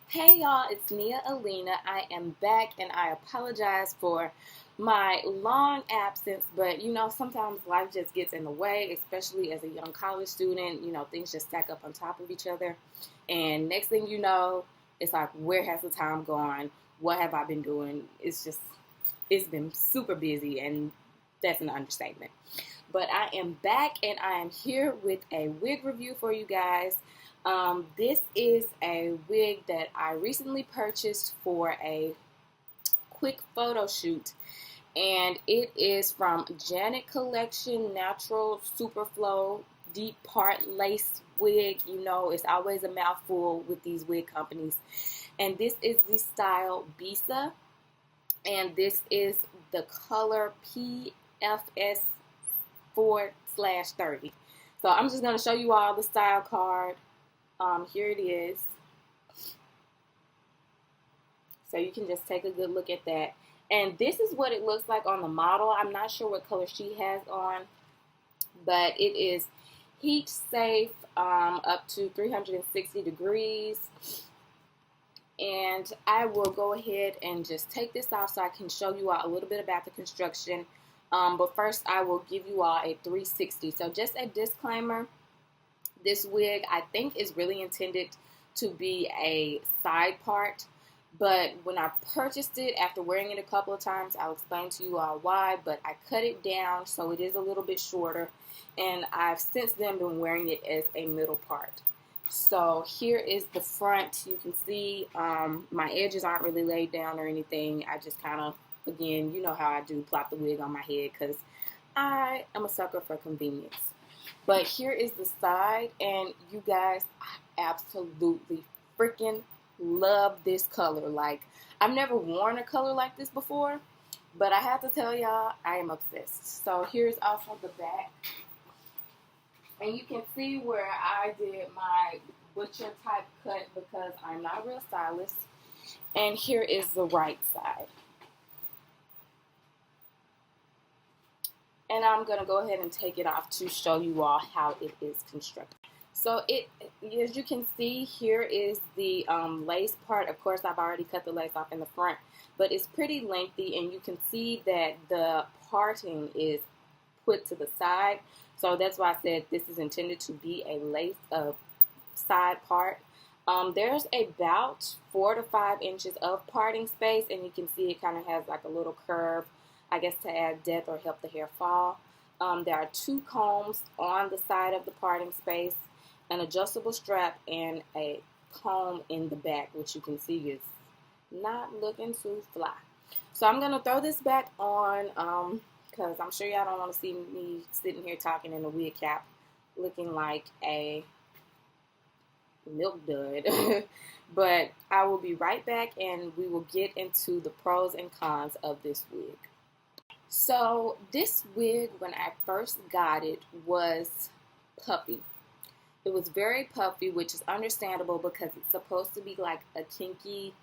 Hey y'all, it's Nia Alena. I am back and I apologize for my long absence, but sometimes life just gets in the way, especially as a young college student. Things just stack up on top of each other. And next thing you know, it's like, where has the time gone? What have I been doing? It's been super busy, and that's an understatement. But I am back and I am here with a wig review for you guys. This is a wig that I recently purchased for a quick photo shoot, and it is from Janet Collection Natural Superflow Deep Part Lace Wig. It's always a mouthful with these wig companies. And this is the style Bisa, and this is the color PFS 4/30. So I'm just going to show you all the style card. Here it is. So you can just take a good look at that. And this is what it looks like on the model. I'm not sure what color she has on, but it is heat safe up to 360 degrees. And I will go ahead and just take this off so I can show you all a little bit about the construction. But first I will give you all a 360. So just a disclaimer. This wig, I think, is really intended to be a side part, but when I purchased it, after wearing it a couple of times, I'll explain to you all why, but I cut it down so it is a little bit shorter, and I've since then been wearing it as a middle part. So here is the front. You can see my edges aren't really laid down or anything. I just kind of, again, you know how I do, plop the wig on my head because I am a sucker for convenience. But here is the side, and you guys, I absolutely freaking love this color. Like, I've never worn a color like this before, but I have to tell y'all, I am obsessed. So here's also the back, and you can see where I did my butcher type cut because I'm not a real stylist. And here is the right side. And I'm going to go ahead and take it off to show you all how it is constructed. So as you can see, here is the lace part. Of course, I've already cut the lace off in the front, but it's pretty lengthy, and you can see that the parting is put to the side. So that's why I said this is intended to be a lace side part. There's about 4 to 5 inches of parting space, and you can see it kind of has like a little curve, I guess, to add depth or help the hair fall. There are 2 combs on the side of the parting space, an adjustable strap, and a comb in the back, which you can see is not looking too fly. So I'm going to throw this back on because I'm sure y'all don't want to see me sitting here talking in a wig cap looking like a milk dud. But I will be right back, and we will get into the pros and cons of this wig. So this wig, when I first got it, was puffy. It was very puffy, which is understandable because it's supposed to be like a kinky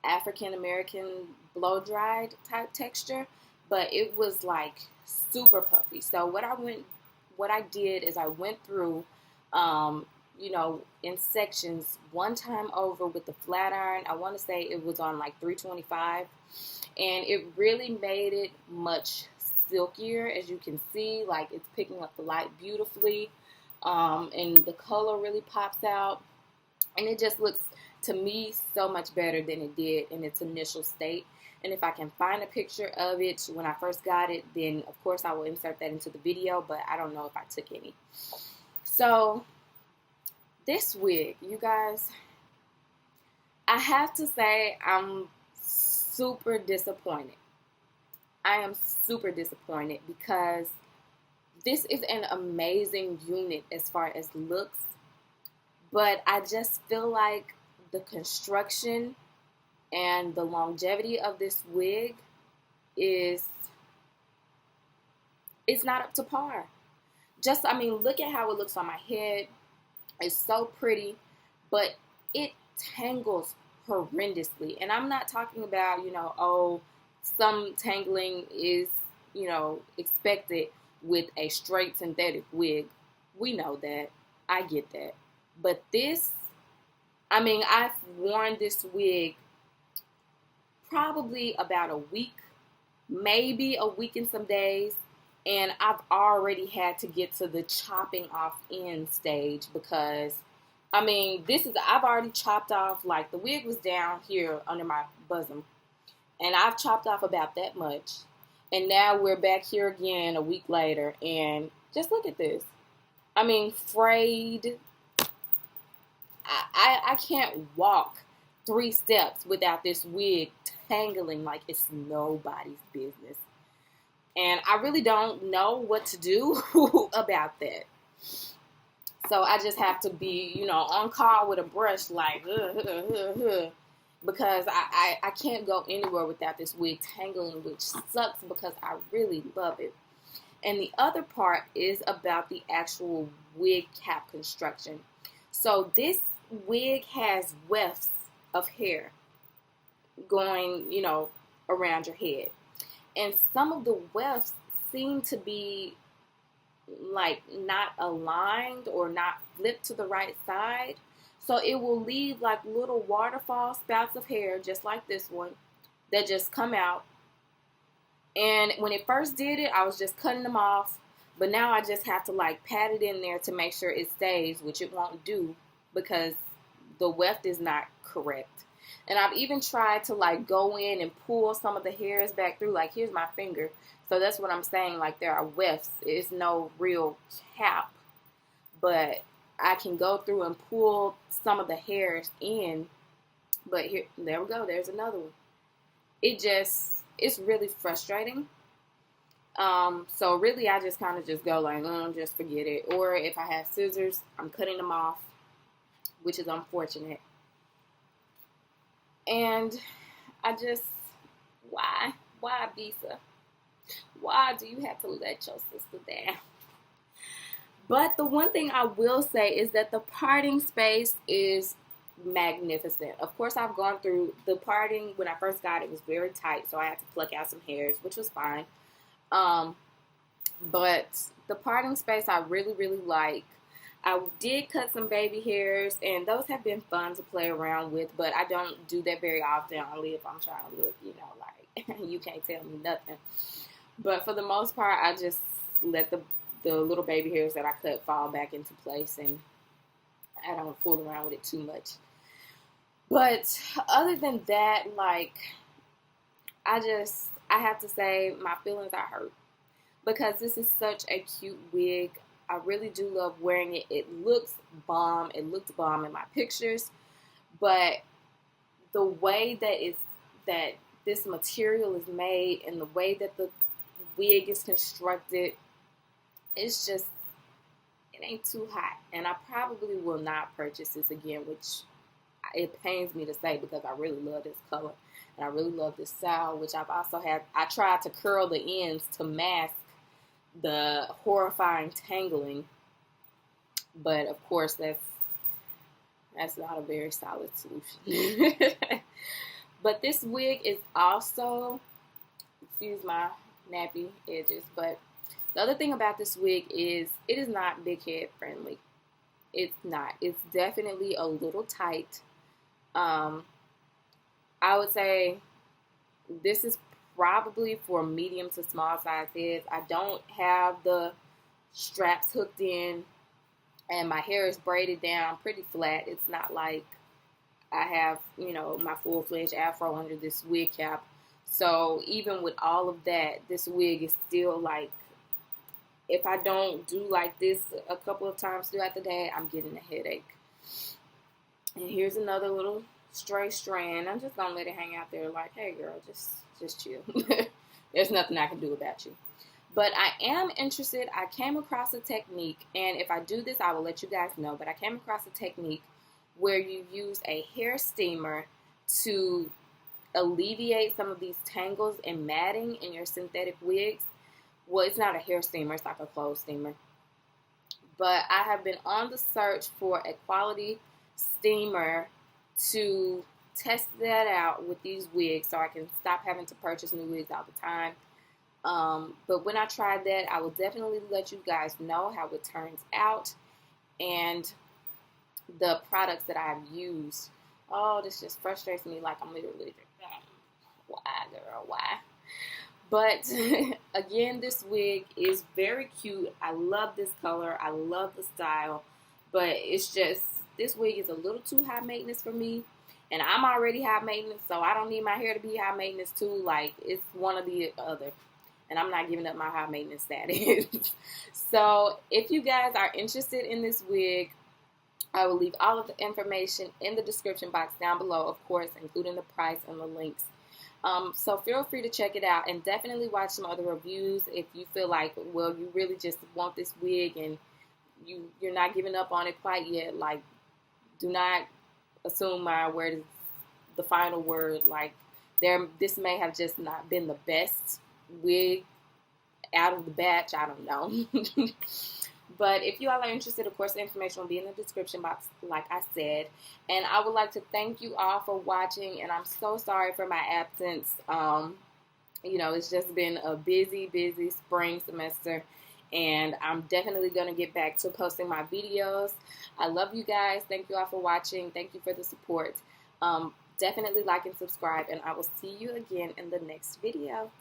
African-American blow-dried type texture, but it was like super puffy. So what I did is I went through, in sections one time over with the flat iron. I want to say it was on like 325. And it really made it much silkier. As you can see, like, it's picking up the light beautifully. And the color really pops out. And it just looks, to me, so much better than it did in its initial state. And if I can find a picture of it when I first got it, then, of course, I will insert that into the video. But I don't know if I took any. So, this wig, you guys, I have to say I'm super disappointed. I am super disappointed because this is an amazing unit as far as looks, but I just feel like the construction and the longevity of this wig it's not up to par. Look at how it looks on my head. It's so pretty, but it tangles horrendously. And I'm not talking about, some tangling is, expected with a straight synthetic wig. We know that. I get that. But this I mean, I've worn this wig probably about a week, maybe a week and some days, and I've already had to get to the chopping off end stage because, I mean, I've already chopped off, like, the wig was down here under my bosom, and I've chopped off about that much, and now we're back here again a week later, and just look at this. I mean, frayed. I can't walk 3 steps without this wig tangling like it's nobody's business. And I really don't know what to do about that. So I just have to be, on call with a brush like, because I can't go anywhere without this wig tangling, which sucks because I really love it. And the other part is about the actual wig cap construction. So this wig has wefts of hair going, around your head. And some of the wefts seem to be like not aligned or not flipped to the right side. So it will leave like little waterfall spouts of hair, just like this one, that just come out. And when it first did it, I was just cutting them off. But now I just have to like pat it in there to make sure it stays, which it won't do because the weft is not correct. And I've even tried to like go in and pull some of the hairs back through. Like, here's my finger. So that's what I'm saying. Like, there are wefts. It's no real cap. But I can go through and pull some of the hairs in. But there we go. There's another one. It's really frustrating. So really I just kind of just go like, just forget it. Or if I have scissors, I'm cutting them off, which is unfortunate. And I just, why Bisa? Why do you have to let your sister down? But the one thing I will say is that the parting space is magnificent. Of course, I've gone through the parting. When I first got it, was very tight, so I had to pluck out some hairs, which was fine. But the parting space I really, really like. I did cut some baby hairs, and those have been fun to play around with, but I don't do that very often, only if I'm trying to look, like, you can't tell me nothing. But for the most part, I just let the little baby hairs that I cut fall back into place, and I don't fool around with it too much. But other than that, like, I have to say my feelings are hurt because this is such a cute wig. I really do love wearing it. It looks bomb. It looked bomb in my pictures. But the way that this material is made and the way that the wig is constructed, it's just, it ain't too hot. And I probably will not purchase this again, which it pains me to say because I really love this color. And I really love this style, which I tried to curl the ends to mask the horrifying tangling, but of course that's not a very solid solution. But this wig is also, excuse my nappy edges, but the other thing about this wig is it is not big head friendly. It's not. It's definitely a little tight. I would say this is probably for medium to small size heads. I don't have the straps hooked in, and my hair is braided down pretty flat. It's not like I have, my full-fledged afro under this wig cap. So even with all of that, this wig is still like, if I don't do like this a couple of times throughout the day, I'm getting a headache. And here's another little stray strand. I'm just gonna let it hang out there like, hey girl, just chill. There's nothing I can do about you. But I am interested. I came across a technique, and if I do this, I will let you guys know. But I came across a technique where you use a hair steamer to alleviate some of these tangles and matting in your synthetic wigs. Well, it's not a hair steamer. It's like a clothes steamer. But I have been on the search for a quality steamer to test that out with these wigs so I can stop having to purchase new wigs all the time. But when I tried that, I will definitely let you guys know how it turns out. And the products that I've used. Oh, this just frustrates me like I'm literally, why, girl, why? But again, this wig is very cute. I love this color. I love the style. But it's just, this wig is a little too high maintenance for me. And I'm already high maintenance, so I don't need my hair to be high maintenance too. Like, it's one or the other. And I'm not giving up my high maintenance status. So if you guys are interested in this wig, I will leave all of the information in the description box down below, of course, including the price and the links. So feel free to check it out, and definitely watch some other reviews if you feel like, well, you really just want this wig and you're not giving up on it quite yet. Like, do not assume my word is the final word. Like, this may have just not been the best wig out of the batch. I don't know. But if you all are interested, of course, the information will be in the description box, like I said. And I would like to thank you all for watching, and I'm so sorry for my absence. You know, it's just been a busy, busy spring semester, and I'm definitely going to get back to posting my videos. I love you guys. Thank you all for watching. Thank you for the support. Definitely like and subscribe, and I will see you again in the next video.